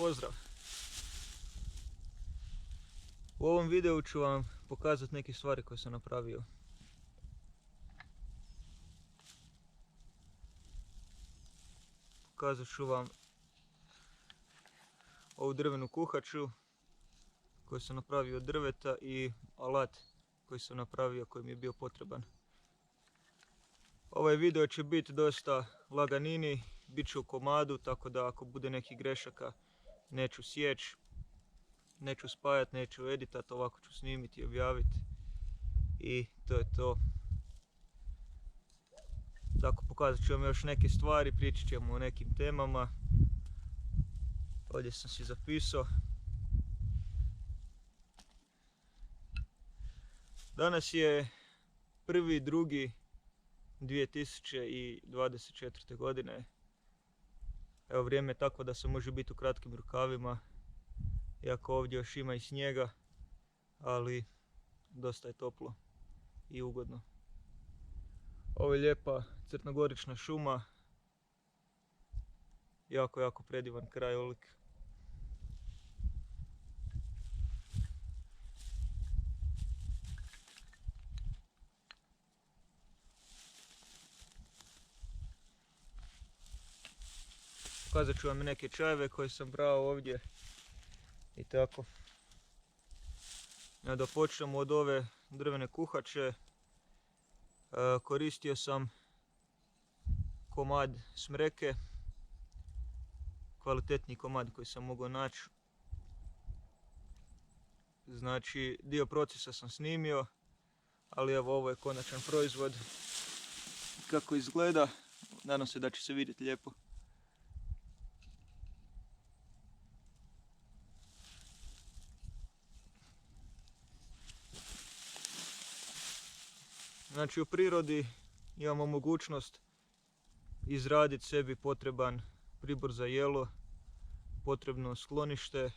pozdrav! U ovom videu ću vam pokazati neke stvari koje sam napravio. Pokazat ću vam ovu drvenu kuhaču koju sam napravio od drveta i alat koji sam napravio koji mi je bio potreban. Ovaj video će biti dosta laganini, bit će u komadu, tako da ako bude nekih grešaka neću sjeći, neću spajati, neću editati, ovako ću snimiti i objaviti. I to je to. Tako pokazat ću vam još neke stvari, pričat ćemo o nekim temama. Ovdje sam si zapisao. Danas je 1.2.2024. godine. Evo, vrijeme je tako da se može biti u kratkim rukavima, iako ovdje još ima i snijega, ali dosta je toplo i ugodno. Ovo je lijepa crnogorična šuma, jako predivan krajolik. Pokazat ću vam neke čajeve koje sam brao ovdje i tako. Da počnemo od ove drvene kuhače. Koristio sam komad smreke, kvalitetni komad koji sam mogao naći. Znači, dio procesa sam snimio, ali evo, ovo je konačan proizvod. Kako izgleda, nadam se da će se vidjeti lijepo. Znači, u prirodi imamo mogućnost izraditi sebi potreban pribor za jelo, potrebno sklonište.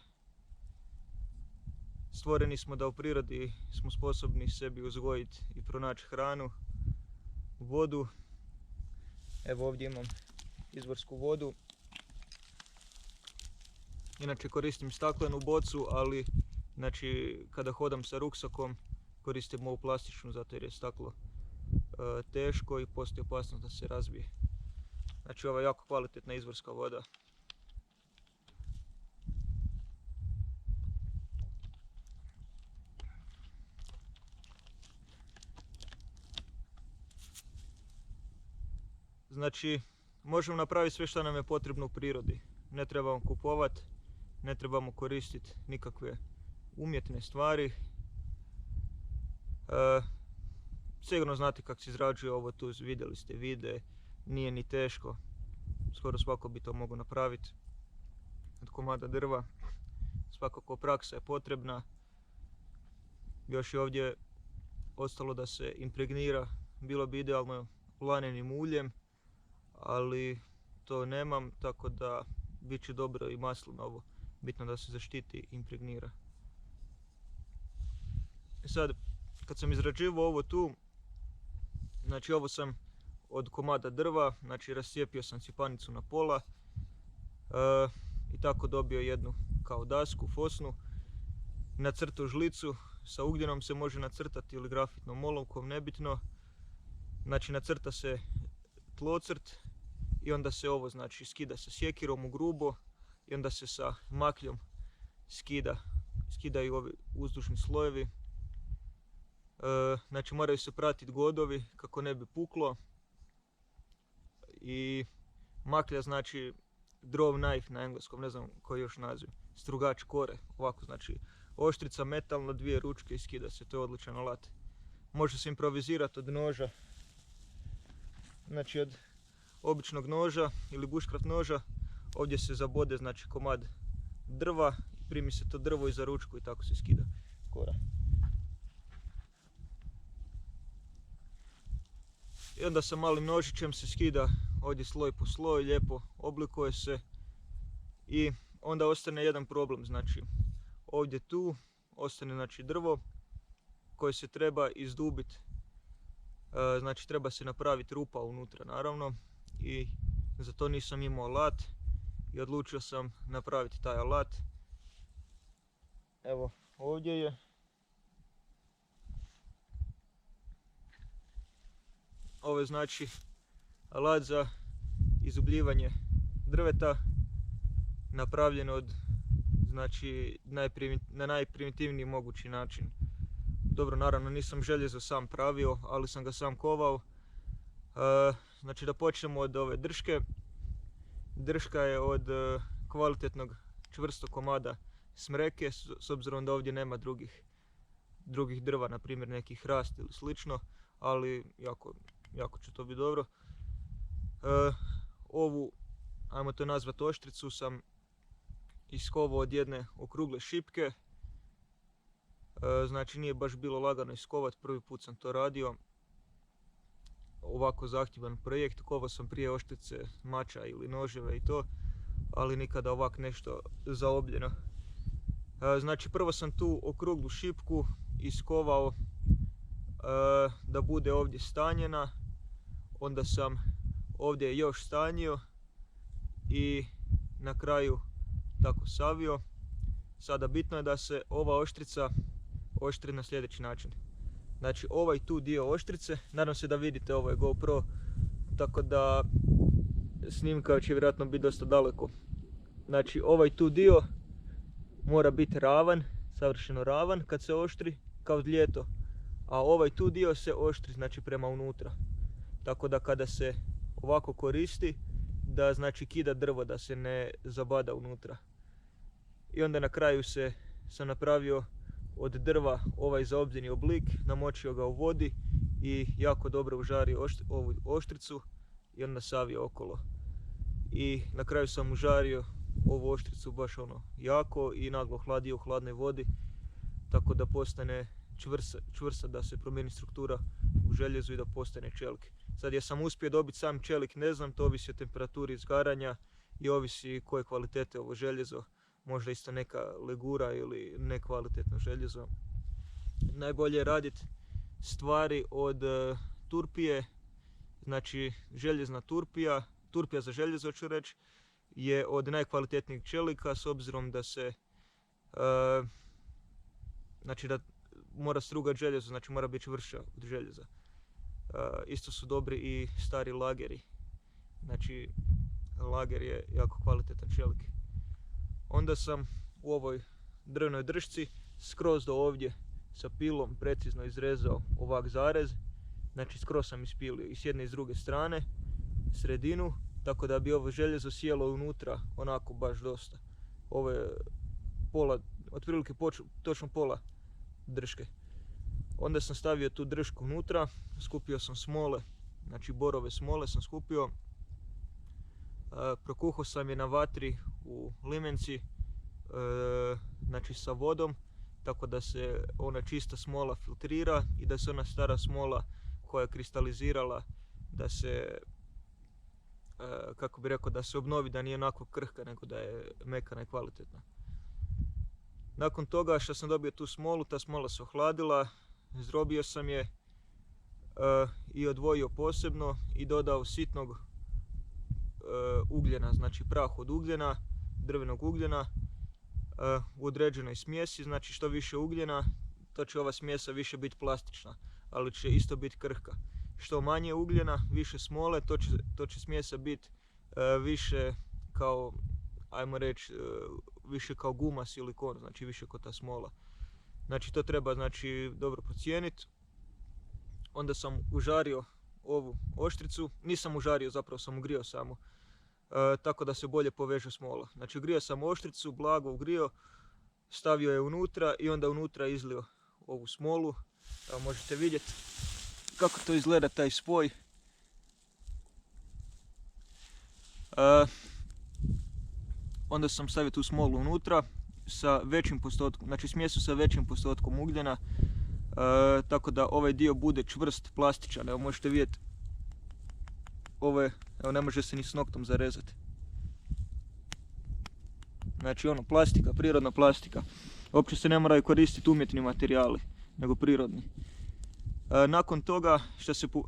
Stvoreni smo da u prirodi smo sposobni sebi uzgojiti i pronaći hranu, vodu. Evo, ovdje imam izvorsku vodu. Inače koristim staklenu bocu, ali znači, kada hodam sa ruksakom koristim ovu plastičnu, zato jer je staklo teško i postoji opasnost da se razbije. Znači, ova je jako kvalitetna izvorska voda. Znači, možemo napraviti sve što nam je potrebno u prirodi. Ne trebamo kupovati, ne trebamo koristiti nikakve umjetne stvari. Sigurno znate kako se izrađuje ovo tu, vidjeli ste vide, nije ni teško. Skoro svako bi to mogao napraviti od komada drva. Svakako praksa je potrebna. Još je ovdje ostalo da se impregnira, bilo bi idealno lanenim uljem, ali to nemam, tako da bit će dobro i maslinovo. Bitno da se zaštiti i impregnira. I sad, kad sam izrađivao ovo tu, znači ovo sam od komada drva, znači rascijepio sam cjepanicu na pola i tako dobio jednu kao dasku, fosnu. Nacrtao žlicu, sa ugljenom se može nacrtati ili grafitnom olovkom, nebitno. Znači, nacrta se tlocrt i onda se ovo, znači, skida sa sjekirom u grubo i onda se sa makljom skidaju ovi uzdužni slojevi. Znači, moraju se pratiti godovi kako ne bi puklo. I maklja, znači draw knife na engleskom, ne znam koji još naziv, strugač kore, ovako, znači oštrica metalna, dvije ručke i skida se, to je odličan alat. Može se improvizirati od noža, znači od običnog noža ili bushcraft noža. Ovdje se zabode, znači, komad drva, primi se to drvo iza ručku i tako se skida kora. I onda sa malim nožićem se skida ovdje sloj po sloj, lijepo oblikuje se. I onda ostane jedan problem, znači ovdje tu ostane, znači, drvo koje se treba izdubiti. Znači, treba se napraviti rupa unutra, naravno, i za to nisam imao alat i odlučio sam napraviti taj alat. Evo, ovdje je. Ovo je znači alat za izubljivanje drveta, napravljen od, znači, na najprimitivniji mogući način. Dobro, naravno nisam željezo sam pravio, ali sam ga sam kovao. Znači da počnemo od ove drške. Drška je od kvalitetnog čvrstog komada smreke, s obzirom da ovdje nema drugih drva, na primjer neki hrast ili slično, ali jako će to biti dobro. Ovu, ajmo to nazvati oštricu, sam iskovao od jedne okrugle šipke. Znači nije baš bilo lagano iskovati, prvi put sam to radio. Ovako zahtjevan projekt, kovao sam prije oštrice, mača ili noževe i to, ali nikada ovak nešto zaobljeno. Znači prvo sam tu okruglu šipku iskovao da bude ovdje stanjena, onda sam ovdje još stanjio i na kraju tako savio. Sada bitno je da se ova oštrica oštri na sljedeći način. Znači ovaj tu dio oštrice, nadam se da vidite, ovo je GoPro, tako da snimka će vjerojatno biti dosta daleko. Znači ovaj tu dio mora biti ravan, savršeno ravan kad se oštri, kao ljeto. A ovaj tu dio se oštri, znači prema unutra. Tako da kada se ovako koristi, da znači kida drvo, da se ne zabada unutra. I onda na kraju sam napravio od drva ovaj zaobljeni oblik, namočio ga u vodi i jako dobro užario ovu oštricu i onda savio okolo. I na kraju sam užario ovu oštricu baš jako i naglo hladio u hladnoj vodi, tako da postane čvrsta, da se promijeni struktura u željezu i da postane čelik. Sad ja sam uspio dobiti sam čelik, ne znam, to ovisi o temperaturi izgaranja i ovisi koje kvalitete ovo željezo. Možda isto neka legura ili nekvalitetno željezo. Najbolje je raditi stvari od turpije, znači željezna turpija za željezo ću reći, je od najkvalitetnijeg čelika, s obzirom da se znači da mora strugati željezo, znači mora biti čvršća od željeza. Isto su dobri i stari lageri, znači lager je jako kvalitetan čelik. Onda sam u ovoj drvnoj dršci skroz do ovdje sa pilom precizno izrezao ovak zarez. Znači skroz sam ispilio i s jedne i s druge strane, sredinu, tako da bi ovo željezo sjelo unutra onako baš dosta. Ovo je pola, otprilike točno pola drške. Onda sam stavio tu dršku unutra, skupio sam smole, znači borove smole sam skupio. Prokuhao sam je na vatri u limenci, znači sa vodom, tako da se ona čista smola filtrira i da se ona stara smola koja je kristalizirala, da se, kako bi rekao, da se obnovi, da nije onako krhka, nego da je mekana i kvalitetna. Nakon toga što sam dobio tu smolu, ta smola se ohladila, zdrobio sam je i odvojio posebno i dodao sitnog ugljena, znači prah od ugljena, drvenog ugljena u određenoj smjesi. Znači što više ugljena, to će ova smjesa više biti plastična, ali će isto biti krhka. Što manje ugljena, više smole, to će smjesa biti više kao, ajmo reći, više kao guma, silikon, znači više kao ta smola. Znači to treba, znači, dobro procijeniti. Onda sam užario ovu oštricu, nisam užario, zapravo sam ugrio samo, tako da se bolje poveže smola. Znači ugrio sam oštricu, blago ugrio, stavio je unutra i onda unutra izlio ovu smolu. Evo možete vidjeti kako to izgleda taj spoj. Onda sam stavio tu smolu unutra sa većim postotkom, znači smjesu sa većim postotkom ugljena, tako da ovaj dio bude čvrst, plastičan. Evo možete vidjeti, ovo je, evo ne može se ni s noktom zarezati. Znači plastika, prirodna plastika. Uopće se ne moraju koristiti umjetni materijali, nego prirodni. Nakon toga,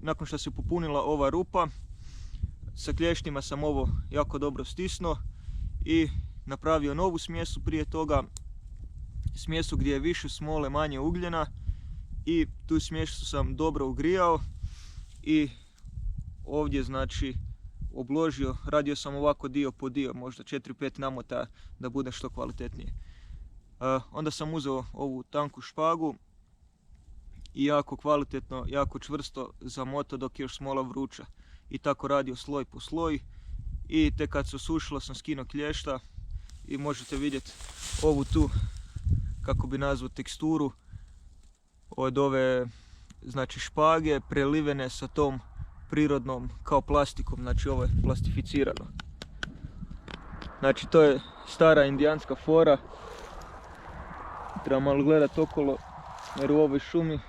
nakon što se popunila ova rupa, sa klješnjima sam ovo jako dobro stisnuo i napravio novu smjesu prije toga, smjesu gdje je više smole, manje ugljena, i tu smjesu sam dobro ugrijao i ovdje znači obložio, radio sam ovako dio po dio, možda 4-5 namota da bude što kvalitetnije. Onda sam uzeo ovu tanku špagu i jako kvalitetno, jako čvrsto zamotao dok je još smola vruća. I tako radio sloj po sloj, i tek kad se osušila sam skinuo klješta i možete vidjeti ovu tu, kako bi nazvao, teksturu od ove znači špage prelivene sa tom prirodnom kao plastikom, znači ovo je plastificirano. Znači to je stara indijanska fora. Treba malo gledati okolo jer u ovoj šumi,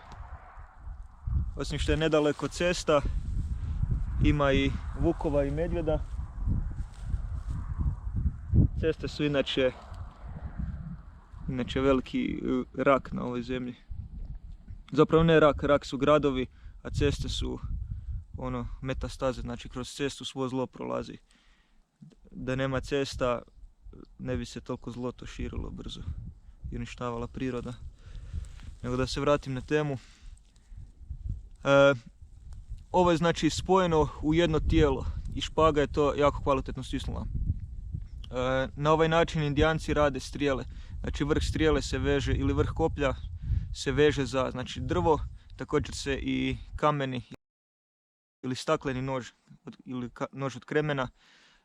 osim što je nedaleko cesta, ima i vukova i medvjeda. Ceste su inače veliki rak na ovoj zemlji. Zapravo ne rak, rak su gradovi, a ceste su metastaze, znači kroz cestu svo zlo prolazi. Da nema cesta ne bi se toliko zlo to širilo brzo i uništavala priroda. Nego da se vratim na temu. Ovo je znači spojeno u jedno tijelo i špaga je to jako kvalitetno stisnula. Na ovaj način Indijanci rade strijele. Znači vrh strijele se veže, ili vrh koplja se veže za znači drvo, također se i kameni ili stakleni nož ili nož od kremena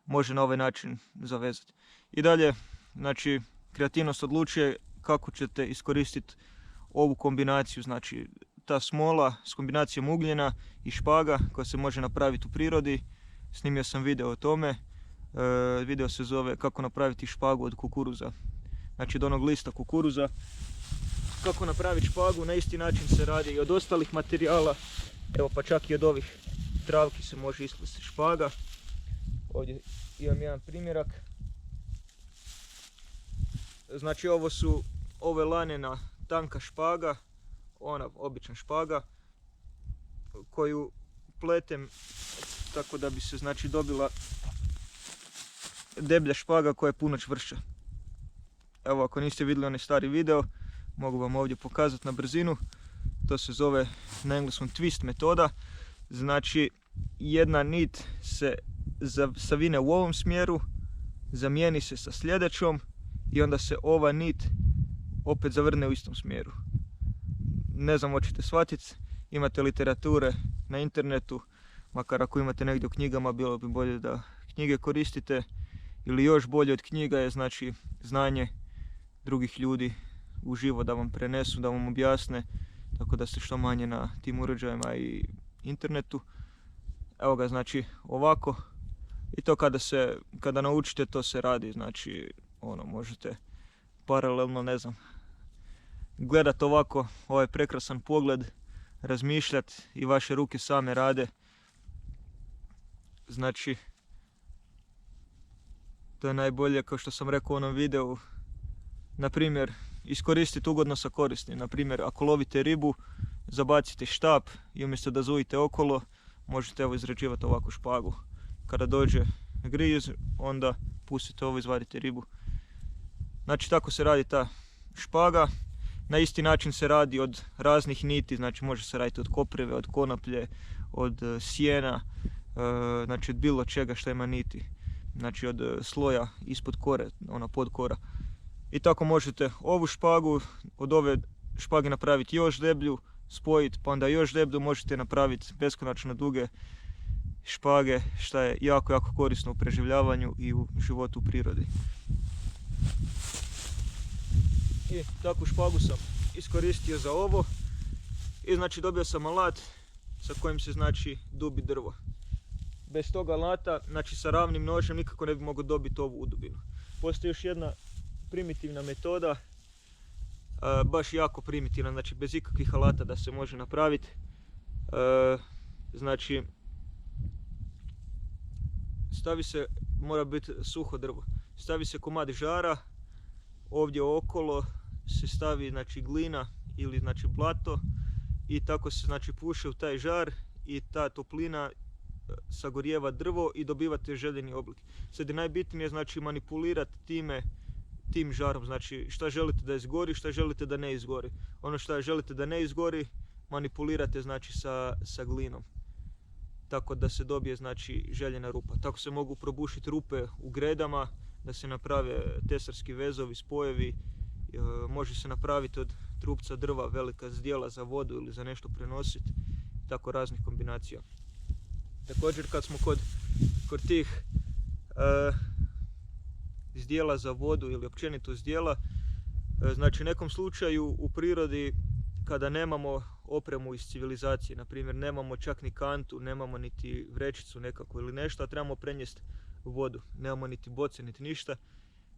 može na ovaj način zavezati. I dalje, znači kreativnost odlučuje kako ćete iskoristiti ovu kombinaciju, znači ta smola s kombinacijom ugljena i špaga koja se može napraviti u prirodi. Snimio sam video o tome. Video se zove kako napraviti špagu od kukuruza, znači od onog lista kukuruza. Kako napraviti špagu, na isti način se radi i od ostalih materijala, evo pa čak i od ovih travki se može isplesti špaga. Ovdje imam jedan primjerak. Znači ovo je lanena tanka špaga, ona obična špaga koju pletem tako da bi se znači dobila deblja špaga koja je puno čvršća. Evo, ako niste vidjeli onaj stari video, mogu vam ovdje pokazati na brzinu. To se zove na engleskom twist metoda. Znači jedna nit se savine u ovom smjeru, zamijeni se sa sljedećom i onda se ova nit opet zavrne u istom smjeru. Ne znam, hoćete shvatiti, imate literature na internetu, makar ako imate negdje u knjigama, bilo bi bolje da knjige koristite, ili još bolje od knjiga je znači znanje drugih ljudi uživo da vam prenesu, da vam objasne, tako da ste što manje na tim uređajima i internetu. Evo ga, znači ovako, i to kada naučite to se radi, znači možete paralelno, ne znam, gledat ovako ovaj prekrasan pogled, razmišljati i vaše ruke same rade. Znači to je najbolje, kao što sam rekao u onom videu, na primjer iskoristiti ugodno sa korisnim. Na primjer, ako lovite ribu, zabacite štap i umjesto da zujite okolo, možete evo izrađivati ovakvu špagu. Kada dođe griz, onda pustite ovo, izvadite ribu. Znači tako se radi ta špaga. Na isti način se radi od raznih niti, znači može se raditi od koprive, od konoplje, od sjena, znači od bilo čega što ima niti. Znači od sloja ispod kore, podkora. I tako možete ovu špagu od ove špage napraviti još deblju, spojiti, pa onda još deblju, možete napraviti beskonačno duge špage, što je jako, jako korisno u preživljavanju i u životu u prirodi. I takvu špagu sam iskoristio za ovo i znači dobio sam alat sa kojim se znači dubi drvo. Bez tog alata, znači sa ravnim nožem, nikako ne bi mogao dobiti ovu udubinu. Postoji još jedna primitivna metoda, baš jako primitivna, znači bez ikakvih alata da se može napraviti. Znači stavi se, mora biti suho drvo, stavi se komad žara, ovdje okolo se stavi znači glina ili znači blato i tako se znači puše u taj žar i ta toplina sagorijeva drvo i dobivate željeni oblik. Sad je najbitnije znači manipulirati tim žarom, znači šta želite da izgori, šta želite da ne izgori. Ono što želite da ne izgori manipulirate znači sa glinom, tako da se dobije znači željena rupa. Tako se mogu probušiti rupe u gredama, da se naprave tesarski vezovi, spojevi. Može se napraviti od trupca drva velika zdjela za vodu ili za nešto prenositi, tako raznih kombinacija. Također kad smo kod tih zdjela za vodu ili općenito zdjela, znači u nekom slučaju u prirodi kada nemamo opremu iz civilizacije, na primjer nemamo čak ni kantu, nemamo niti vrećicu nekako ili nešto, a trebamo prenijesti vodu, nemamo niti boce niti ništa,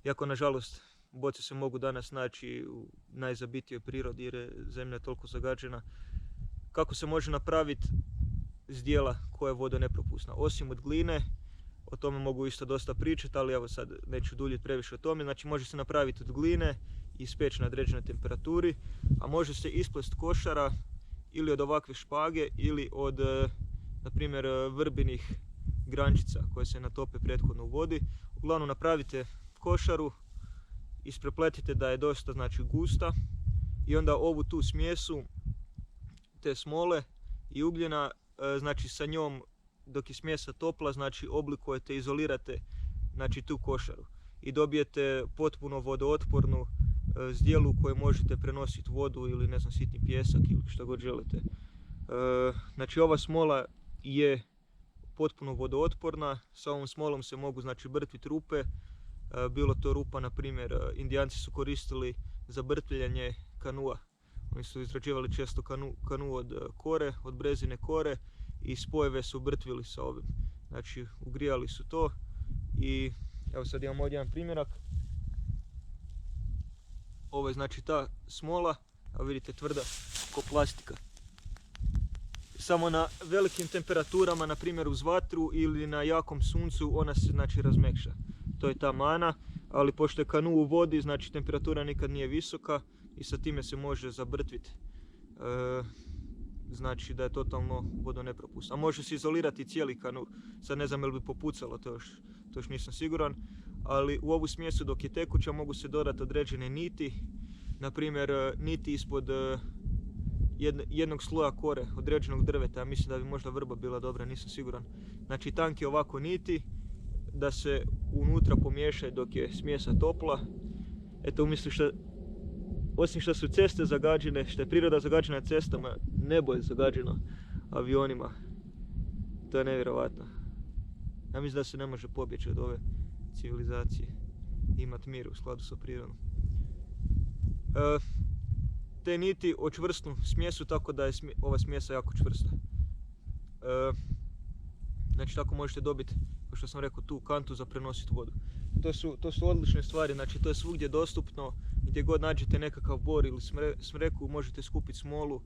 iako nažalost boce se mogu danas naći u najzabitijoj prirodi jer je zemlja toliko zagađena. Kako se može napraviti zdjela koja je vodonepropusna? Osim od gline, o tome mogu isto dosta pričati, ali evo sad neću duljiti previše o tome. Znači može se napraviti od gline i ispeći na određenoj temperaturi, a može se isplest košara ili od ovakve špage ili od, na primjer, vrbinih grančica koje se natope prethodno u vodi. Uglavnom napravite košaru, isprepletite da je dosta znači gusta i onda ovu tu smjesu te smole i ugljena, znači sa njom dok je smjesa topla, znači oblikujete, izolirate znači tu košaru i dobijete potpuno vodootpornu zdjelu u kojoj možete prenositi vodu ili ne znam sitni pijesak ili što god želite. Znači ova smola je potpuno vodootporna, sa ovom smolom se mogu znači brtviti rupe, bilo to rupa na primjer Indijanci su koristili za brtvljanje kanua. Oni su izrađivali često kanu od kore, od brezine kore i spojeve su brtvili sa ovim. Znači ugrijali su to i evo sad imamo ovdje jedan primjerak. Ovo je znači ta smola, a vidite tvrda ko plastika. Samo na velikim temperaturama, na primjer uz vatru ili na jakom suncu, ona se znači razmekša. To je ta mana, ali pošto je kanu u vodi, znači temperatura nikad nije visoka i sa time se može zabrtviti. Znači da je totalno vodonepropusna. A može se izolirati cijeli kanu. Sad ne znam je li bi popucalo, to još nisam siguran. Ali u ovu smjesu dok je tekuća mogu se dodati određene niti. Na primjer niti ispod jednog sloja kore, određenog drveta. Ja mislim da bi možda vrba bila dobra, nisam siguran. Znači tanke ovako niti da se unutra pomiješaju dok je smjesa topla. Eto, umjesto osim što su ceste zagađene, što je priroda zagađena cestama, nebo je zagađeno avionima. To je nevjerovatno. Ja mislim da se ne može pobjeći od ove civilizacije i imati mir u skladu sa prirodom. Te niti očvrstnu smjesu tako da je ova smjesa jako čvrsta. Znači tako možete dobiti, kao što sam rekao, tu kantu za prenositi vodu. To su odlične stvari, znači to je svugdje dostupno. Gdje god nađete nekakav bor ili smreku možete skupiti smolu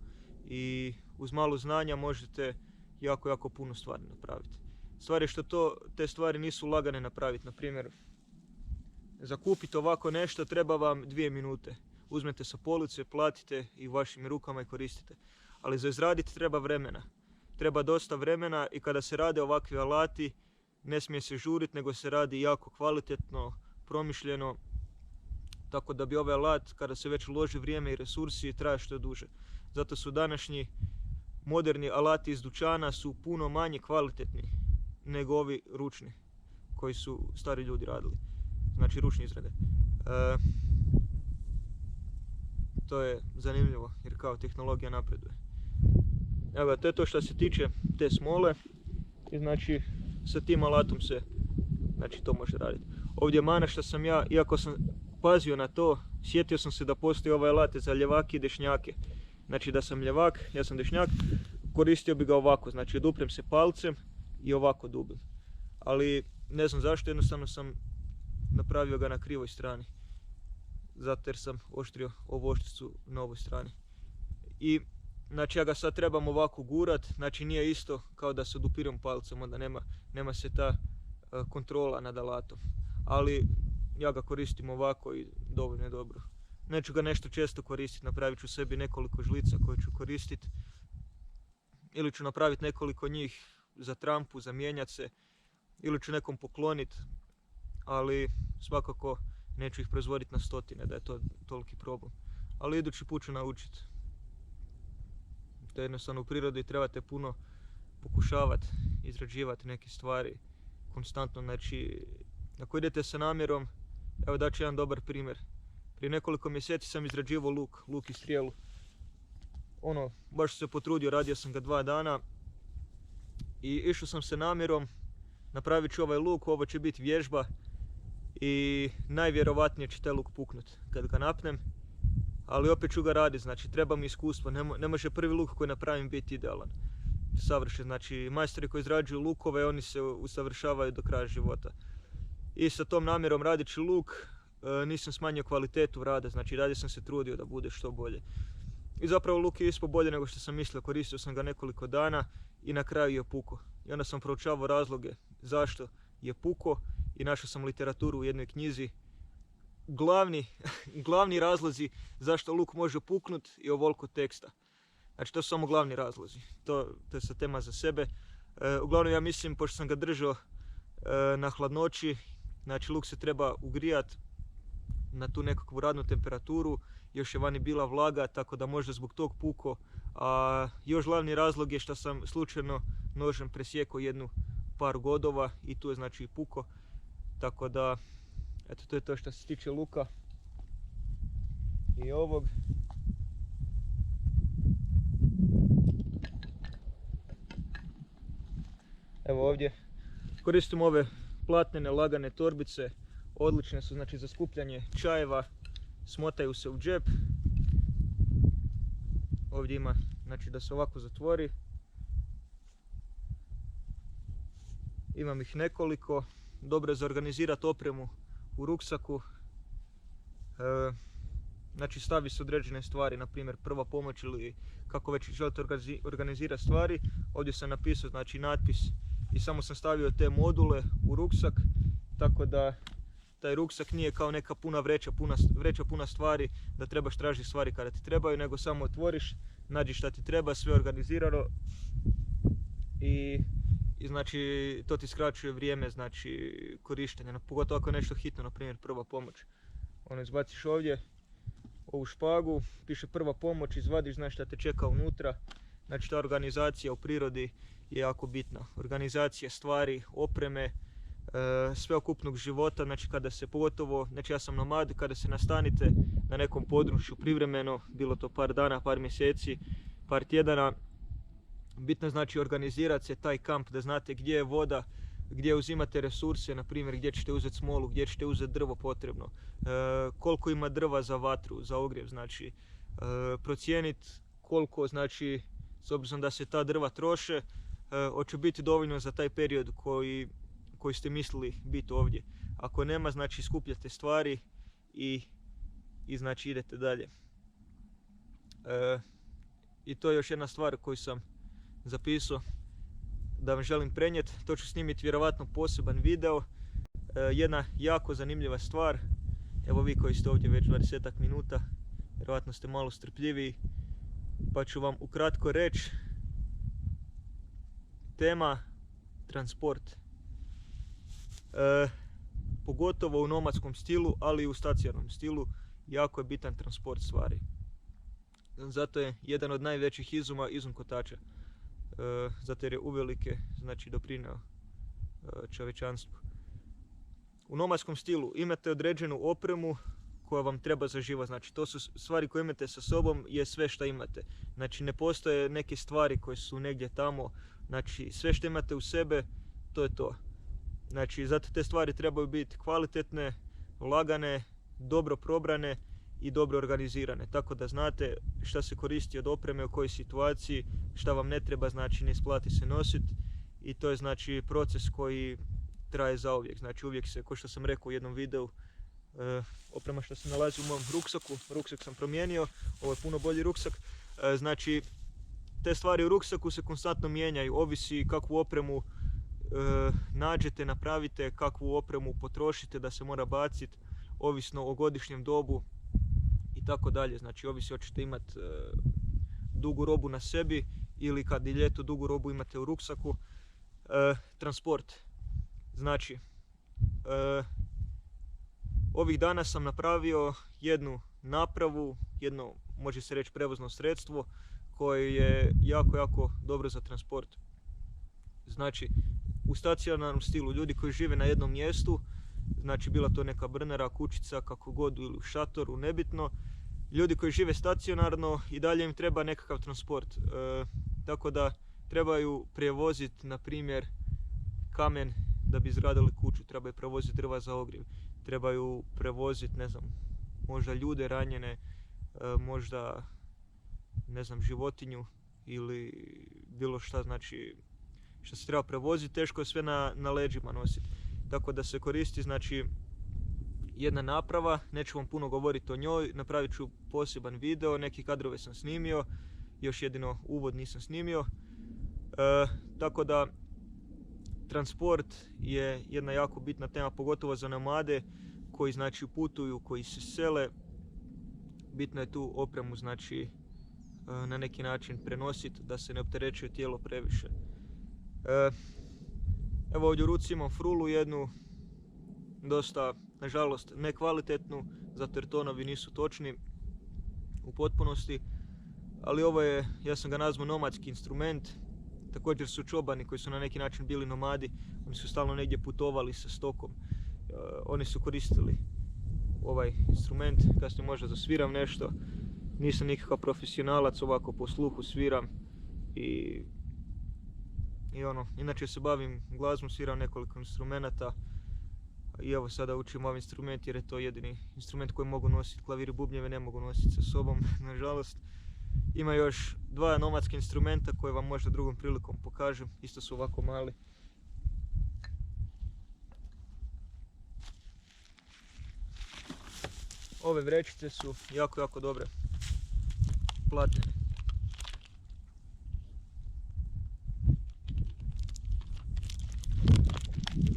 i uz malo znanja možete jako puno stvari napraviti. Stvar je što te stvari nisu lagane napraviti. Na primjer, za kupiti ovako nešto treba vam 2 minute. Uzmete sa police, platite i vašim rukama i koristite. Ali za izraditi treba vremena. Treba dosta vremena i kada se rade ovakvi alati ne smije se žuriti, nego se radi jako kvalitetno, promišljeno. Tako da bi ovaj alat, kada se već uloži vrijeme i resursi, traje što duže. Zato su današnji moderni alati iz dućana su puno manje kvalitetni nego ovi ručni koji su stari ljudi radili. Znači ručne izrade. To je zanimljivo jer kao tehnologija napreduje. Evo, to je to što se tiče te smole. I znači sa tim alatom se znači, to može raditi. Ovdje je mana što sam ja, iako sam pazio na to, sjetio sam se da postoji ovaj alat za ljevake i dešnjake. Znači da sam ljevak, ja sam dešnjak, koristio bi ga ovako, znači oduprem se palcem i ovako dubim. Ali ne znam zašto, jednostavno sam napravio ga na krivoj strani. Zato jer sam oštrio ovu oštricu na ovoj strani. I znači ja ga sad trebam ovako gurat, znači nije isto kao da se odupiram palcem, onda nema se ta kontrola nad alatom. Ali ja ga koristim ovako i dovoljno je dobro. Neću ga nešto često koristiti, napravit ću sebi nekoliko žlica koje ću koristiti. Ili ću napraviti nekoliko njih za trampu, za mijenjat se, ili ću nekom pokloniti, ali svakako neću ih proizvoditi na stotine, da je to toliki problem. Ali idući put ću naučiti. To je jednostavno u prirodi, trebate puno pokušavati izrađivati neke stvari konstantno. Znači, ako idete sa namjerom, evo daću jedan dobar primjer. Prije nekoliko mjeseci sam izrađivao luk i strijelu. Baš se potrudio, radio sam ga 2 dana i išao sam se namjerom, napravit ću ovaj luk, ovo će biti vježba i najvjerovatnije će taj luk puknut kad ga napnem, ali opet ću ga raditi, znači treba mi iskustvo, ne može prvi luk koji napravim biti idealan, savršen. Znači majstori koji izrađuju lukove, oni se usavršavaju do kraja života. I sa tom namjerom radeći luk nisam smanjio kvalitetu rada, znači radije sam se trudio da bude što bolje. I zapravo luk je ispao bolje nego što sam mislio, koristio sam ga nekoliko dana i na kraju je pukao. I onda sam proučavao razloge zašto je pukao i našao sam literaturu u jednoj knjizi. Glavni razlozi zašto luk može puknut i ovoliko teksta. Znači to su samo glavni razlozi, to je sad tema za sebe. Uglavnom ja mislim, pošto sam ga držao na hladnoći, znači luk se treba ugrijati na tu nekakvu radnu temperaturu, još je vani bila vlaga, tako da možda zbog tog pukao. A još glavni razlog je što sam slučajno nožem presjekao par godova i tu je znači pukao. Tako da, eto, to je to što se tiče luka i ovog. Evo ovdje koristim ove platnene lagane torbice, odlične su znači za skupljanje čajeva, smotaju se u džep. Ovdje ima znači da se ovako zatvori. Imam ih nekoliko, dobro je za organizirati opremu u ruksaku. Znači stavi se određene stvari, na primjer prva pomoć ili kako već želite organizirati stvari. Ovdje sam napisao znači natpis i samo sam stavio te module u ruksak, tako da taj ruksak nije kao neka puna vreća puna stvari, da trebaš tražiti stvari kada ti trebaju, nego samo otvoriš, nađi šta ti treba, sve organizirano i znači to ti skraćuje vrijeme znači korištenja, pogotovo ako je nešto hitno, na primjer prva pomoć. Izbaciš ovdje ovu špagu, piše prva pomoć, izvadiš, znaš šta te čeka unutra. Znači ta organizacija u prirodi je jako bitna. Organizacija stvari, opreme, sveokupnog života, znači kada se pogotovo, znači ja sam nomad, kada se nastanite na nekom području privremeno, bilo to par dana, par mjeseci, par tjedana, bitno znači organizirati se taj kamp, da znate gdje je voda, gdje uzimate resurse, na primjer gdje ćete uzeti smolu, gdje ćete uzeti drvo potrebno, koliko ima drva za vatru, za ogrjev, znači procijeniti koliko, znači s obzirom da se ta drva troše, hoće biti dovoljno za taj period koji ste mislili biti ovdje. Ako nema, znači skupljate stvari i znači idete dalje. I to je još jedna stvar koju sam zapisao da vam želim prenijeti. To ću snimiti vjerovatno poseban video. Jedna jako zanimljiva stvar. Evo vi koji ste ovdje već 20 minuta, vjerovatno ste malo strpljiviji, pa ću vam ukratko reći. Tema transport. Pogotovo u nomadskom stilu, ali i u stacionarnom stilu, jako je bitan transport stvari. Zato je jedan od najvećih izum kotača. Zato jer je uvelike znači doprinio čovječanstvu. U nomadskom stilu imate određenu opremu koja vam treba za život, znači to su stvari koje imate sa sobom, je sve što imate. Znači ne postoje neke stvari koje su negdje tamo, znači sve što imate u sebe, to je to. Znači zato te stvari trebaju biti kvalitetne, lagane, dobro probrane i dobro organizirane, tako da znate šta se koristi od opreme, u kojoj situaciji, šta vam ne treba, znači ne isplati se nositi, i to je znači proces koji traje zauvijek. Znači uvijek se, kao što sam rekao u jednom videu, oprema što se nalazi u mom ruksaku, ruksak sam promijenio, ovo je puno bolji ruksak, znači te stvari u ruksaku se konstantno mijenjaju, ovisi kakvu opremu nađete, napravite, kakvu opremu potrošite da se mora baciti, ovisno o godišnjem dobu i tako dalje. Znači ovisi hoćete imati dugu robu na sebi ili kad je ljeto dugu robu imate u ruksaku. Transport. Znači, ovih dana sam napravio jednu napravu, jedno, može se reći, prevozno sredstvo koje je jako dobro za transport. Znači, u stacionarnom stilu, ljudi koji žive na jednom mjestu, znači bila to neka brnara, kućica, kako god, ili u šatoru, nebitno, ljudi koji žive stacionarno i dalje im treba nekakav transport. Tako da trebaju prevoziti, na primjer, kamen da bi izgradili kuću, trebaju prevoziti drva za ogrjev, trebaju prevoziti, ne znam, možda ljude ranjene, možda, ne znam, životinju ili bilo šta, znači što se treba prevoziti, teško je sve na leđima nositi. Tako da se koristi, znači, jedna naprava, neću vam puno govoriti o njoj, napravit ću poseban video, neki kadrove sam snimio, još jedino uvod nisam snimio. Tako da transport je jedna jako bitna tema, pogotovo za nomade koji, znači, putuju, koji se sele. Bitno je tu opremu, znači, na neki način prenositi da se ne opterećuje tijelo previše. Evo ovdje u ruci imam frulu jednu, dosta, nažalost, nekvalitetnu, zato jer tonovi nisu točni u potpunosti, ali ovo je, ja sam ga nazvao nomadski instrument. Također su čobani koji su na neki način bili nomadi, oni su stalno negdje putovali sa stokom, oni su koristili ovaj instrument. Kasnije možda zasviram nešto, nisam nikakav profesionalac, ovako po sluhu sviram i ono, inače se bavim glazbom, sviram nekoliko instrumenata i evo sada učim ovaj instrument jer je to jedini instrument koji mogu nositi. Klavir i bubnjeve ne mogu nositi sa sobom, nažalost. Ima još dva nomadska instrumenta koje vam možda drugom prilikom pokažem, isto su ovako mali. Ove vrećice su jako dobre, platnene.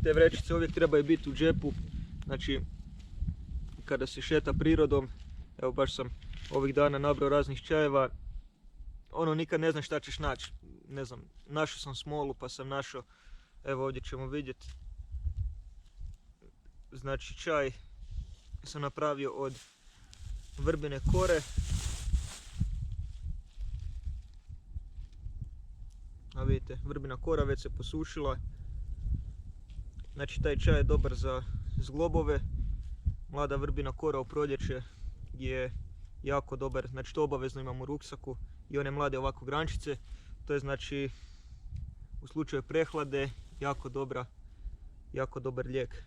Te vrećice uvijek trebaju biti u džepu, znači kada se šeta prirodom. Evo baš sam ovih dana nabrao raznih čajeva, ono nikad ne znaš šta ćeš naći. Ne znam, našao sam smolu pa sam našao, evo ovdje ćemo vidjeti. Znači čaj sam napravio od vrbine kore. A vidite, vrbina kora već se posušila. Znači taj čaj je dobar za zglobove. Mlada vrbina kora u proljeće je jako dobar, znači to obavezno imam u ruksaku, i one mlade ovako grančice. To je, znači, u slučaju prehlade jako dobar lijek.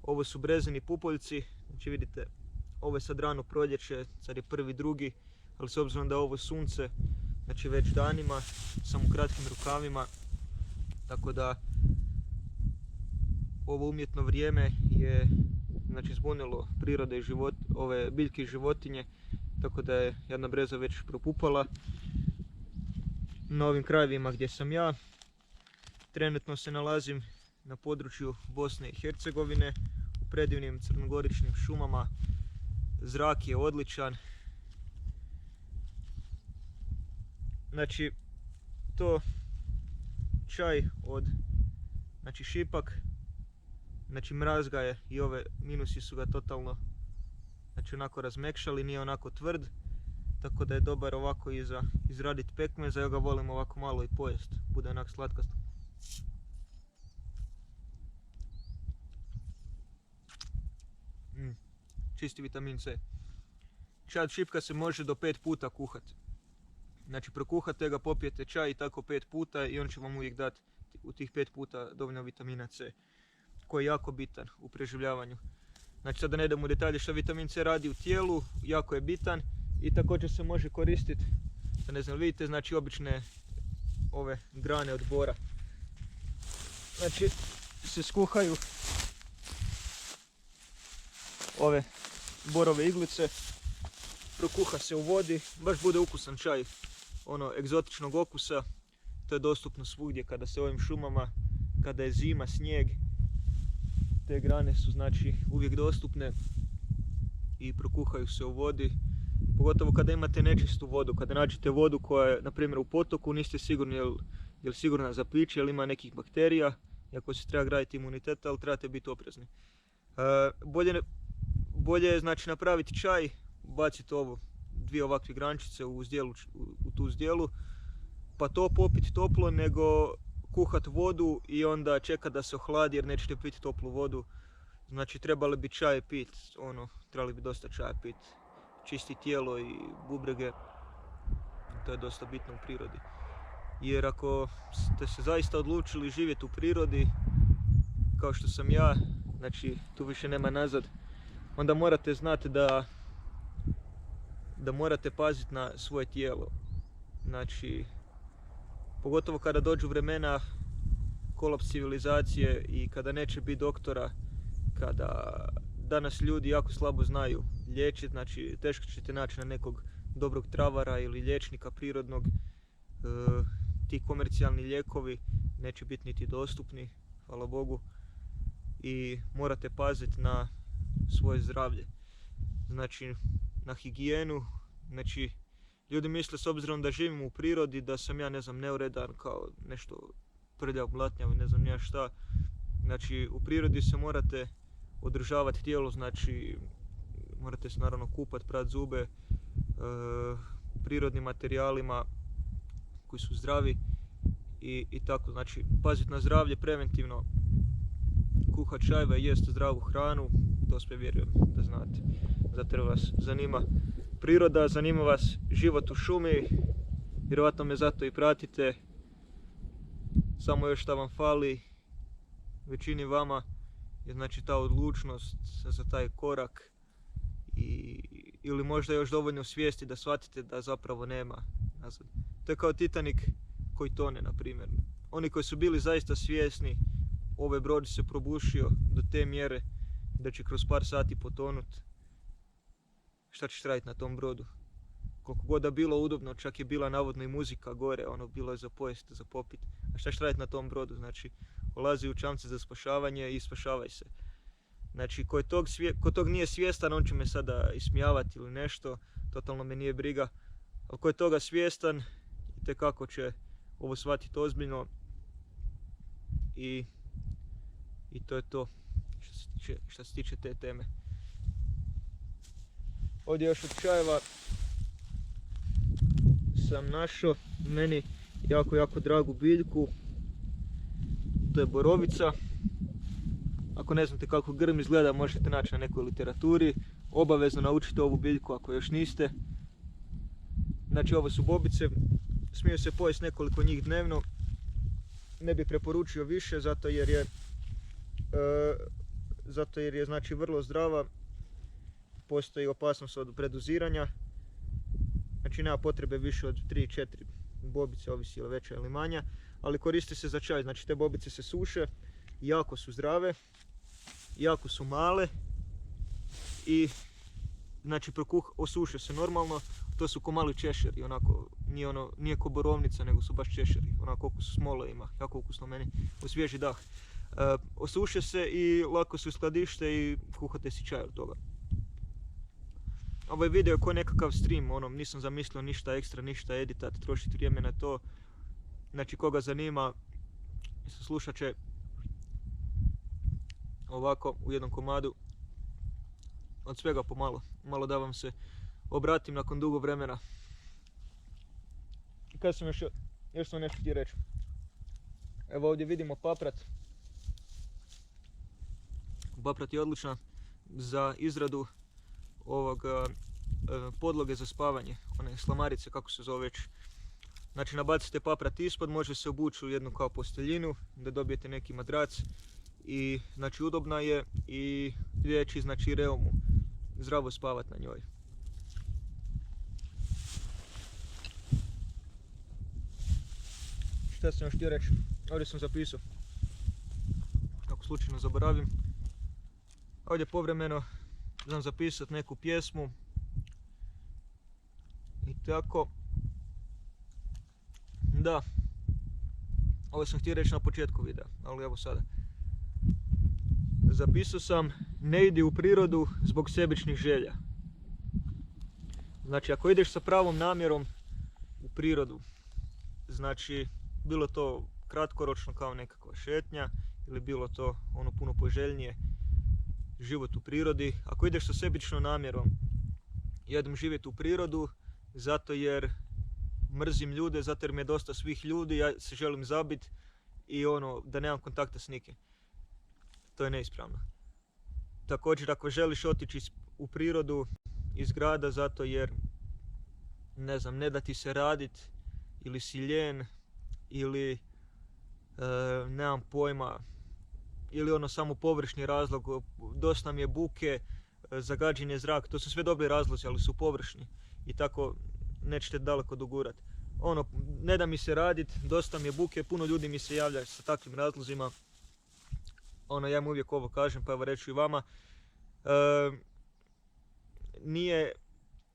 Ovo su brezini pupoljci, znači vidite, ovo je sad rano proljeće, sad je 1.2., ali s obzirom da je ovo sunce, znači već danima, sam u kratkim rukavima, tako da ovo umjetno vrijeme je, znači, zbunilo prirode i ove biljke i životinje, tako da je jedna breza već propupala na ovim krajevima gdje sam ja. Trenutno se nalazim na području Bosne i Hercegovine, u predivnim crnogoričnim šumama. Zrak je odličan. Znači, to čaj od, znači, šipak, znači mraz ga je i ove minusi su ga totalno, znači, onako razmekšali, nije onako tvrd, tako da je dobar ovako i za izraditi pekmez, a ja ga volim ovako malo i pojest, bude onak slatkast. Čisti vitamin C. Čaj od šipka se može do 5 puta kuhati. Znači prokuhate ga, popijete čaj i tako 5 puta i on će vam uvijek dati u tih 5 puta dovoljno vitamina C, koji je jako bitan u preživljavanju. Znači sad da ne idem u detalje što vitamin C radi u tijelu, jako je bitan i također se može koristiti, da ne znam, vidite, znači obične ove grane od bora. Znači se skuhaju ove borove iglice, prokuha se u vodi, baš bude ukusan čaj, ono egzotičnog okusa. To je dostupno svugdje kada se u ovim šumama, kada je zima, snijeg, te grane su, znači, uvijek dostupne i prokuhaju se u vodi. Pogotovo kada imate nečistu vodu, kada nađete vodu koja je, na primjer, u potoku, niste sigurni je li sigurna za piće, ili ima nekih bakterija, iako se treba graditi imunitet, ali trebate biti oprezni. Bolje je znači napraviti čaj, baciti ovo, 2 ovakve grančice u tu zdjelu, pa to popiti toplo, nego kuhat vodu i onda čekat da se ohladi jer nećete piti toplu vodu. Znači trebali bi čaj piti, trebali bi dosta čaja piti, čisti tijelo i bubrege, to je dosta bitno u prirodi. Jer ako ste se zaista odlučili živjeti u prirodi, kao što sam ja, znači tu više nema nazad, onda morate znati da morate paziti na svoje tijelo. Znači, pogotovo kada dođu vremena kolaps civilizacije i kada neće biti doktora, kada danas ljudi jako slabo znaju liječiti, znači teško ćete naći na nekog dobrog travara ili liječnika prirodnog. Ti komercijalni lijekovi neće biti niti dostupni, hvala Bogu, i morate paziti na svoje zdravlje, znači na higijenu. Znači ljudi misle s obzirom da živim u prirodi da sam ja neuredan, kao nešto prljav, blatnjav, ne znam ja šta. Znači u prirodi se morate održavati tijelo, znači morate se naravno kupati, prati zube prirodnim materijalima koji su zdravi i tako, znači paziti na zdravlje preventivno, kuhat čajeve, jesti zdravu hranu, to sve vjerujem da znate. Zato jer vas zanima priroda, zanima vas život u šumi, vjerovatno me zato i pratite. Samo još šta vam fali većini vama je znači ta odlučnost za taj korak ili možda još dovoljno svijesti da shvatite da zapravo nema nazad. To je kao Titanic koji tone, na primjer. Oni koji su bili zaista svjesni, ovaj brod se probušio do te mjere da će kroz par sati potonut. Šta ćeš raditi na tom brodu? Koliko god da bilo udobno, čak je bila navodno i muzika gore, bilo je za pojesti, za popit. A šta ćeš raditi na tom brodu? Znači, ulazi u čamce za spašavanje i spašavaj se. Znači, ko tog nije svjestan, on će me sada ismijavati ili nešto, totalno me nije briga. Ali ko je toga svjestan, itekako će ovo shvatiti ozbiljno. I to je to što se tiče te teme. Ovdje još od čajeva sam našao meni jako dragu biljku. To je borovica. Ako ne znate kako grm izgleda, možete naći na nekoj literaturi. Obavezno naučite ovu biljku ako još niste. Znači ovo su bobice, smiju se pojesti nekoliko njih dnevno. Ne bih preporučio više zato jer je znači vrlo zdrava. Postoji opasnost od predoziranja. Znači nema potrebe više od 3-4 bobice, ovisi ili veća ili manja. Ali koristi se za čaj, znači te bobice se suše, jako su zdrave, jako su male i znači osuše se normalno. To su ko mali češeri, onako, nije ko borovnica, nego su baš češeri, onako okus smole ima, jako ukusno meni, u svježi dah. Osuše se i lako se uskladište i kuhate si čaj od toga. Ovaj video je ko nekakav stream, nisam zamislio ništa ekstra, ništa editat, trošiti vrijeme na to. Znači koga zanima, slušat će ovako u jednom komadu, od svega pomalo, malo da vam se obratim nakon dugo vremena. Kad sam još sam nešto ti reći. Evo ovdje vidimo paprat. Paprat je odlična za izradu podloge za spavanje, one slamarice kako se zove već. Znači nabacite paprat ispod, može se obući u jednu kao posteljinu da dobijete neki madrac i znači udobna je i liječi znači reumu, zdravo spavat na njoj. Šta sam još htio reći? Ovdje sam zapisao, ako slučajno zaboravim. Ovdje povremeno znam zapisati neku pjesmu i tako. Da, ovo sam htio reći na početku videa, ali evo sada. Zapisao sam, ne idi u prirodu zbog sebičnih želja. Znači ako ideš sa pravom namjerom u prirodu, znači bilo to kratkoročno kao nekakva šetnja ili bilo to ono puno poželjnije, život u prirodi. Ako ideš sa sebičnom namjerom, jedem živjeti u prirodu zato jer mrzim ljude, zato jer mi je dosta svih ljudi, ja se želim zabiti i ono, da nemam kontakta s nikim. To je neispravno. Također, ako želiš otići u prirodu iz grada zato jer, ne znam, ne da ti se radit, ili si lijen, ili nemam pojma, ili ono samo površni razlog, dosta mi je buke, zagađen je zrak, to su sve dobri razlozi, ali su površni i tako nećete daleko dogurat. Ono, ne da mi se radit, dosta mi je buke, puno ljudi mi se javlja sa takvim razlozima. Ono, ja im uvijek ovo kažem, pa evo reću i vama.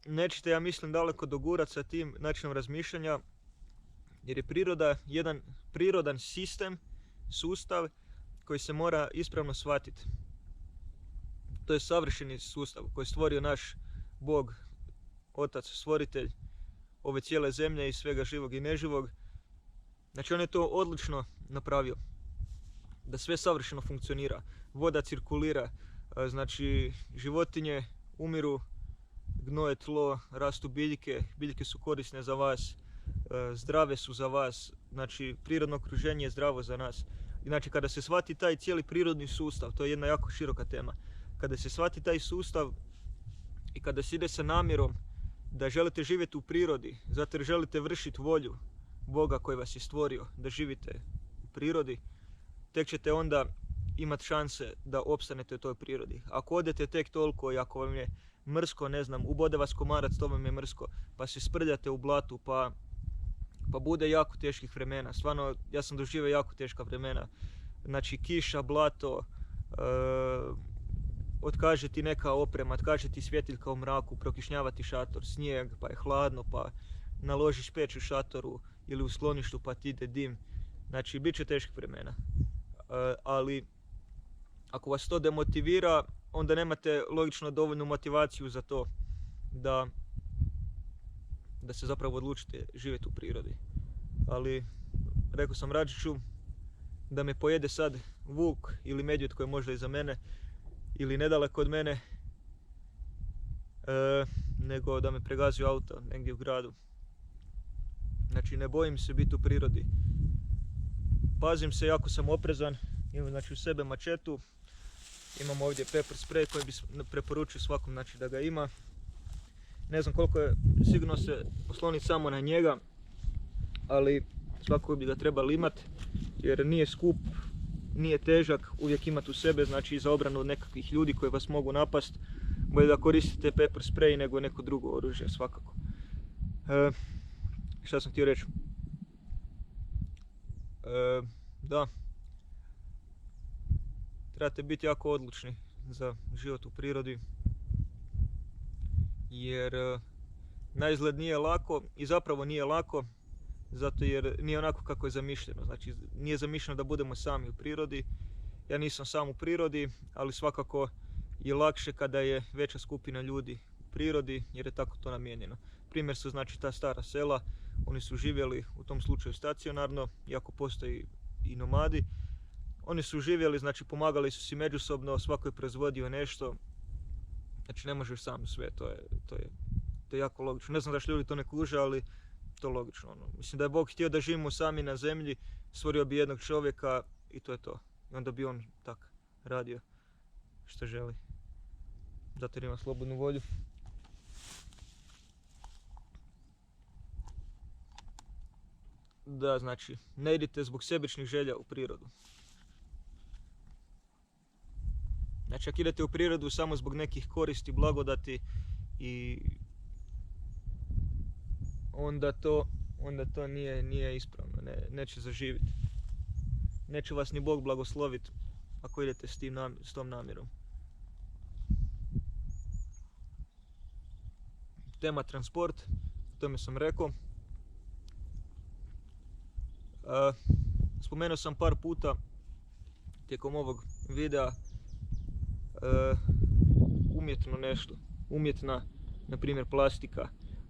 Nećete, ja mislim, daleko dogurat sa tim načinom razmišljanja, jer je priroda jedan prirodan sistem, sustav koji se mora ispravno shvatiti. To je savršeni sustav koji je stvorio naš Bog, Otac, stvoritelj ove cijele zemlje i svega živog i neživog. Znači on je to odlično napravio, da sve savršeno funkcionira, voda cirkulira, znači životinje umiru, gnoje tlo, rastu biljke, biljke su korisne za vas, zdrave su za vas, znači prirodno okruženje je zdravo za nas. Znači kada se shvati taj cijeli prirodni sustav, to je jedna jako široka tema, kada se shvati taj sustav i kada se ide sa namjerom da želite živjeti u prirodi, zato jer želite vršiti volju Boga koji vas je stvorio, da živite u prirodi, tek ćete onda imati šanse da opstanete u toj prirodi. Ako odete tek toliko i ako vam je mrsko, ne znam, ubode vas komarac, to vam je mrsko, pa se sprljate u blatu, pa bude jako teških vremena. Stvarno, ja sam doživio jako teška vremena. Znači, kiša, blato, otkaže ti neka oprema, otkaže ti svjetiljka u mraku, prokišnjava ti šator, snijeg, pa je hladno, pa naložiš peć u šatoru ili u skloništu pa ti ide dim. Znači, bit će teških vremena. Ali, ako vas to demotivira, onda nemate logično dovoljnu motivaciju za to da se zapravo odlučite živjeti u prirodi. Ali, rekao sam, rađe ću da me pojede sad vuk ili medvjed koji je možda iza mene ili nedaleko od mene, nego da me pregazi auto negdje u gradu. Znači, ne bojim se biti u prirodi. Pazim se, jako sam oprezan, imam znači u sebe mačetu, imam ovdje pepper spray koji bi preporučio svakom, znači, da ga ima. Ne znam koliko je, sigurno se osloniti samo na njega, ali svakako bi ga trebali imati jer nije skup, nije težak, uvijek imati u sebe, znači za obranu od nekakvih ljudi koji vas mogu napast. Bolje da koristite pepper spray nego neko drugo oružje, svakako. Šta sam htio reći? Da, trebate biti jako odlučni za život u prirodi, jer naizgled nije lako i zapravo nije lako, zato jer nije onako kako je zamišljeno. Znači, nije zamišljeno da budemo sami u prirodi. Ja nisam sam u prirodi, ali svakako je lakše kada je veća skupina ljudi u prirodi, jer je tako to namijenjeno. Primjer su znači ta stara sela, oni su živjeli u tom slučaju stacionarno, iako postoji i nomadi. Oni su živjeli, znači pomagali su si međusobno, svako je proizvodio nešto. Znači ne možeš sam sve, to je jako logično. Ne znam zašto ljudi to ne kuže, ali to je logično. Mislim da je Bog htio da živimo sami na zemlji, stvorio bi jednog čovjeka i to je to. I onda bi on tak radio što želi. Zato jer ima slobodnu volju. Da, znači, ne idite zbog sebičnih želja u prirodu. Znači, ako idete u prirodu samo zbog nekih koristi, blagodati i onda to nije ispravno, neće zaživjeti. Neće vas ni Bog blagosloviti ako idete s tom namjerom. Tema transport, o tome sam rekao. Spomenuo sam par puta tijekom ovog videa umjetno nešto, umjetna, na primjer plastika,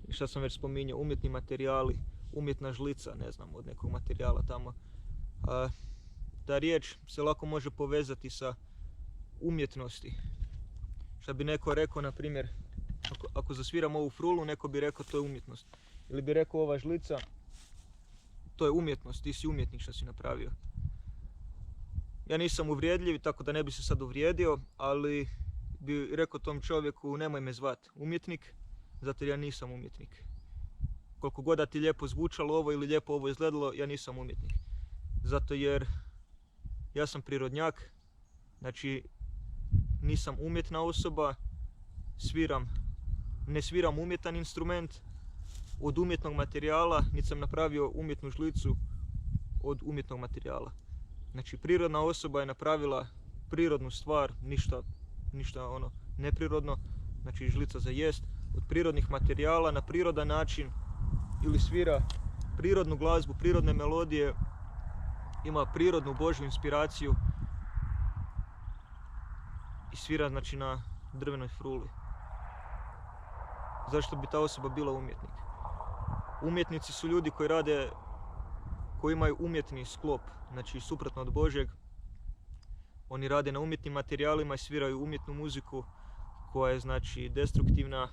šta sam već spominjao, umjetni materijali, umjetna žlica, ne znam, od nekog materijala tamo. Ta riječ se lako može povezati sa umjetnosti. Šta bi neko rekao, na primjer, ako zasviram ovu frulu, neko bi rekao to je umjetnost. Ili bi rekao ova žlica, to je umjetnost, ti si umjetnik što si napravio. Ja nisam uvrijedljiv, tako da ne bi se sad uvrijedio, ali bi rekao tom čovjeku nemoj me zvat umjetnik, zato jer ja nisam umjetnik. Koliko god da ti lijepo zvučalo ovo ili lijepo ovo izgledalo, ja nisam umjetnik. Zato jer ja sam prirodnjak, znači nisam umjetna osoba, ne sviram umjetan instrument od umjetnog materijala, niti sam napravio umjetnu žlicu od umjetnog materijala. Znači prirodna osoba je napravila prirodnu stvar, ništa ono neprirodno, znači žlica za jest, od prirodnih materijala na prirodan način, ili svira prirodnu glazbu, prirodne melodije, ima prirodnu Božju inspiraciju i svira znači na drvenoj fruli. Zašto bi ta osoba bila umjetnik? Umjetnici su ljudi koji imaju umjetni sklop, znači suprotno od Božjeg. Oni rade na umjetnim materijalima i sviraju umjetnu muziku koja je znači destruktivna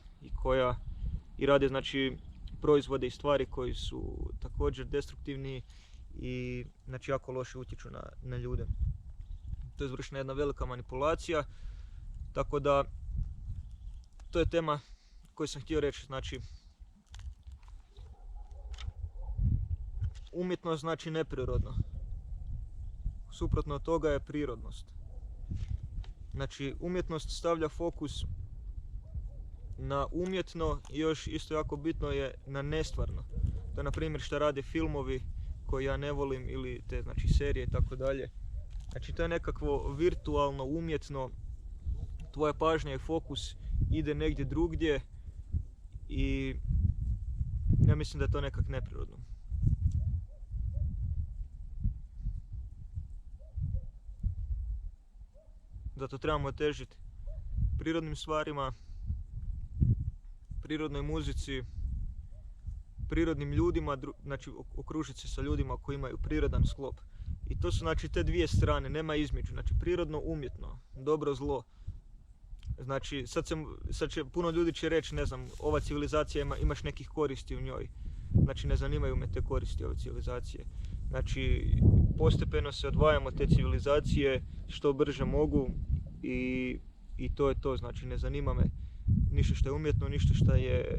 i rade znači proizvode i stvari koji su također destruktivni i znači jako loše utječu na ljude. To je izvršena jedna velika manipulacija, tako da to je tema koju sam htio reći. Znači umjetnost znači neprirodno. Suprotno od toga je prirodnost. Znači umjetnost stavlja fokus na umjetno i još isto jako bitno je na nestvarno. To je na primjer što rade filmovi koje ja ne volim ili te znači serije i tako dalje. Znači to je nekakvo virtualno, umjetno, tvoja pažnja i fokus ide negdje drugdje i ja mislim da je to nekak neprirodno. Zato trebamo težiti prirodnim stvarima, prirodnoj muzici, prirodnim ljudima, znači okružiti se sa ljudima koji imaju prirodan sklop. I to su znači te dvije strane, nema između, znači prirodno, umjetno, dobro, zlo. Znači sad će puno ljudi će reći, ne znam, ova civilizacija imaš nekih koristi u njoj. Znači ne zanimaju me te koristi ove civilizacije. Znači postepeno se odvajamo te civilizacije što brže mogu i to je to, znači ne zanima me ništa što je umjetno, ništa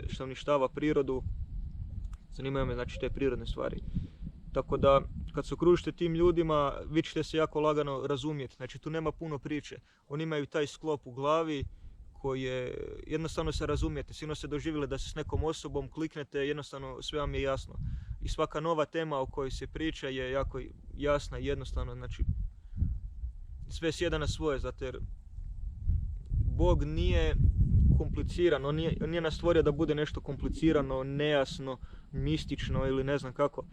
što uništava prirodu, zanimaju me znači te prirodne stvari. Tako da kad se okružite tim ljudima vi ćete se jako lagano razumjeti, znači tu nema puno priče, oni imaju taj sklop u glavi koji je, jednostavno se razumijete, sino ste doživjeli da se s nekom osobom kliknete, jednostavno sve vam je jasno. I svaka nova tema o kojoj se priča je jako jasna i jednostavno, znači sve sjeda na svoje, zato jer Bog nije kompliciran, on nije nas stvorio da bude nešto komplicirano, nejasno, mistično ili ne znam kako.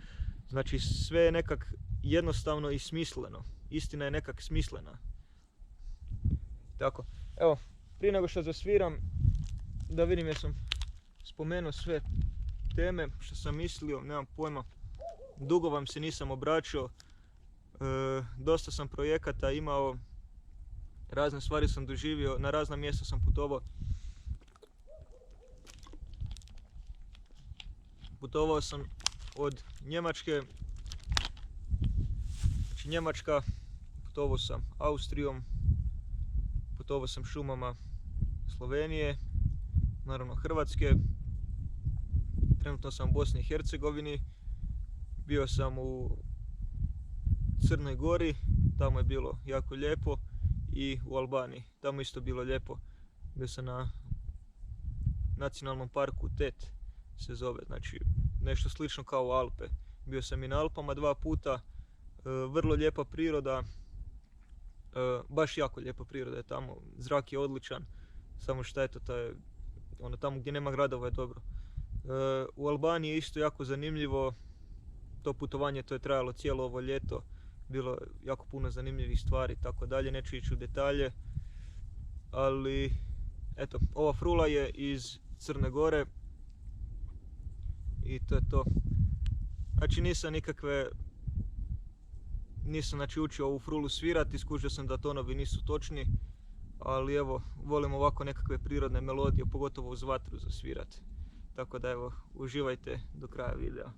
Znači sve je nekak jednostavno i smisleno, istina je nekak smislena. Tako, evo, prije nego što zasviram, da vidim jesam spomenuo sve teme što sam mislio, nemam pojma. Dugo vam se nisam obraćao, dosta sam projekata imao, razne stvari sam doživio, na razna mjesta sam putovao. Putovao sam od Njemačke, znači Njemačka, putovao sam Austrijom, putovao sam šumama Slovenije, naravno Hrvatske, trenutno sam u Bosni i Hercegovini, bio sam u Crnoj Gori, tamo je bilo jako lijepo, i u Albaniji, tamo isto bilo lijepo. Bio sam na nacionalnom parku Tet se zove, znači nešto slično kao Alpe. Bio sam i na Alpama 2 puta, vrlo lijepa priroda, baš jako lijepa priroda je tamo, zrak je odličan, samo šta je to je, ono tamo gdje nema gradova je dobro. U Albaniji je isto jako zanimljivo, to putovanje to je trajalo cijelo ovo ljeto, bilo jako puno zanimljivih stvari i tako dalje, neću ići u detalje, ali eto, ova frula je iz Crne Gore i to je to. Znači nisam znači učio ovu frulu svirati, skužio sam da tonovi nisu točni, ali evo, volim ovako nekakve prirodne melodije, pogotovo uz vatru za svirati. Tako da evo, uživajte do kraja videa.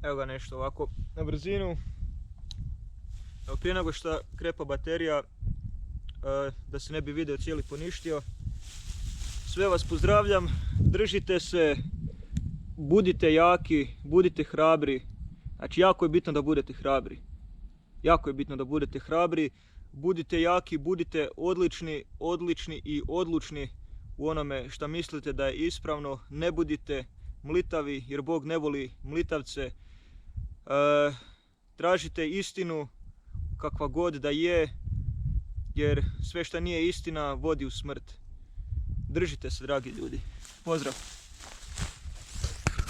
Evo ga nešto ovako na brzinu. Evo, prije nego što krepa baterija, da se ne bi video cijeli poništio, sve vas pozdravljam, držite se, budite jaki, budite hrabri. Znači jako je bitno da budete hrabri. Jako je bitno da budete hrabri, budite jaki, budite odlični i odlučni u onome što mislite da je ispravno. Ne budite mlitavi jer Bog ne voli mlitavce. Tražite istinu kakva god da je, jer sve što nije istina vodi u smrt. Držite se, dragi ljudi. Pozdrav!